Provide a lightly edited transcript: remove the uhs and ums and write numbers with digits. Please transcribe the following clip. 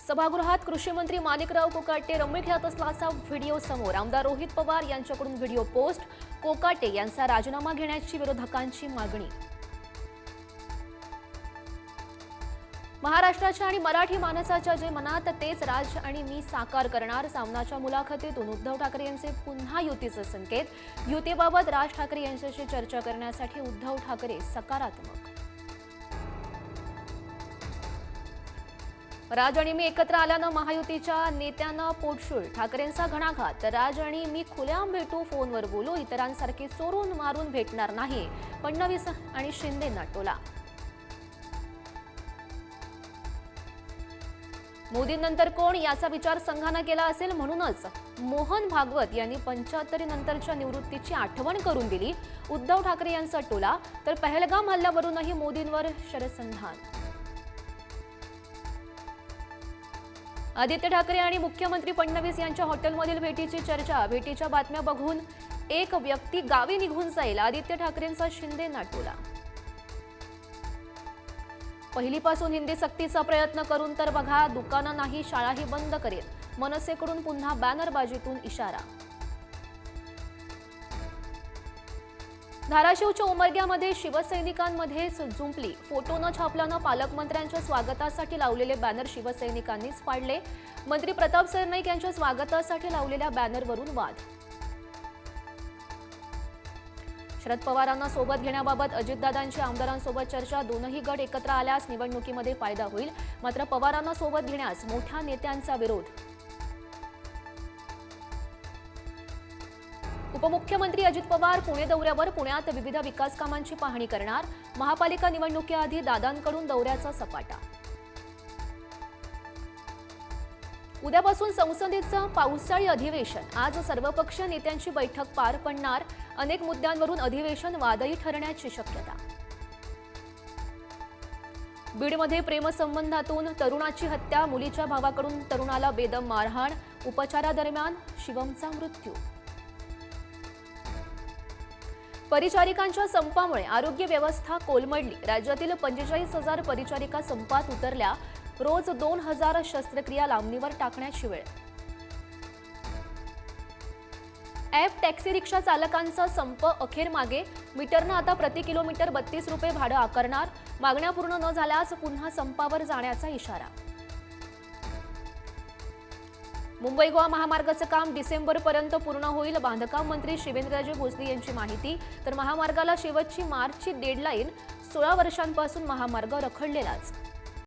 सभागृहात कृषी मंत्री माणिकराव कोकाटे रम्मी खेळत असल्याचा व्हिडिओ समोर. आमदार रोहित पवार यांच्याकडून व्हिडिओ पोस्ट. कोकाटे यांचा राजीनामा घेण्याची विरोधकांची मागणी. महाराष्ट्राच्या आणि मराठी माणसाच्या जे मनात तेच राज आणि मी साकार करणार. सामनाच्या मुलाखतीतून उद्धव ठाकरे यांचे पुन्हा युतीचे संकेत. युतीबाबत राज ठाकरे यांच्याशी चर्चा करण्यासाठी उद्धव ठाकरे सकारात्मक. राज आणि मी एकत्र आल्यानं महायुतीच्या नेत्यांना पोटशूळ. ठाकरेंचा घणाघात. राज आणि मी खुल्याम भेटू, फोनवर बोलू, इतरांसारखे चोरून मारून भेटणार नाही. फडणवीस आणि शिंदेंना टोला. मोदींनंतर कोण याचा विचार संघानं केला असेल, म्हणूनच मोहन भागवत यांनी 75 नंतरच्या निवृत्तीची आठवण करून दिली. उद्धव ठाकरे यांचा टोला. तर पहलगाम हल्ल्यावरूनही मोदींवर शरसंधान. आदित्य ठाकरे आणि मुख्यमंत्री फडणवीस यांच्या हॉटेलमधील भेटीची चर्चा. भेटीच्या बातम्या बघून एक व्यक्ती गावी निघून जाईल. आदित्य ठाकरेंचा शिंदेंना टोला. पहिलीपासून हिंदी सक्तीचा प्रयत्न करून तर बघा, दुकानं नाही शाळाही बंद करेल. मनसेकडून पुन्हा बॅनरबाजीतून इशारा. धाराशिवच्या उमरग्यामध्ये शिवसैनिकांमध्येच जुंपली. फोटो न छापल्यानं पालकमंत्र्यांच्या स्वागतासाठी लावलेले बॅनर शिवसैनिकांनीच फाडले. मंत्री प्रताप सरनाईक यांच्या स्वागतासाठी लावलेल्या बॅनरवरून वाद. शरद पवारांना सोबत घेण्याबाबत अजितदादांची आमदारांसोबत चर्चा. दोनही गट एकत्र आल्यास निवडणुकीमध्ये फायदा होईल. मात्र पवारांना सोबत घेण्यास मोठ्या नेत्यांचा विरोध. उपमुख्यमंत्री अजित पवार पुणे दौऱ्यावर. पुण्यात विविध विकास कामांची पाहणी करणार. महापालिका निवडणुकीआधी दादांकडून दौऱ्याचा सपाटा. उद्यापासून संसदेचं पावसाळी अधिवेशन. आज सर्वपक्षीय नेत्यांची बैठक पार पडणार. अनेक मुद्द्यांवरून अधिवेशन वादळी ठरण्याची शक्यता. बीडमध्ये प्रेमसंबंधातून तरुणाची हत्या. मुलीच्या भावाकडून तरुणाला बेदम मारहाण. उपचारादरम्यान शिवमचा मृत्यू. परिचारिकांच्या संपामुळे आरोग्य व्यवस्था कोलमडली. राज्यातील 45,000 परिचारिका संपात उतरल्या. रोज 2,000 शस्त्रक्रिया लांबणीवर टाकण्याची वेळ. ॲप टॅक्सी रिक्षा चालकांचा संप अखेर मागे. मीटरनं आता प्रति किलोमीटर 32 रुपये भाडं आकारणार. मागण्या पूर्ण न झाल्यास पुन्हा संपावर जाण्याचा इशारा. मुंबई गोवा महामार्गाचं काम डिसेंबरपर्यंत पूर्ण होईल. बांधकाम मंत्री शिवेंद्रराजे भोसले यांची माहिती. तर महामार्गाला शेवटची मार्चची डेडलाईन. 16 वर्षांपासून महामार्ग रखडलेलाच.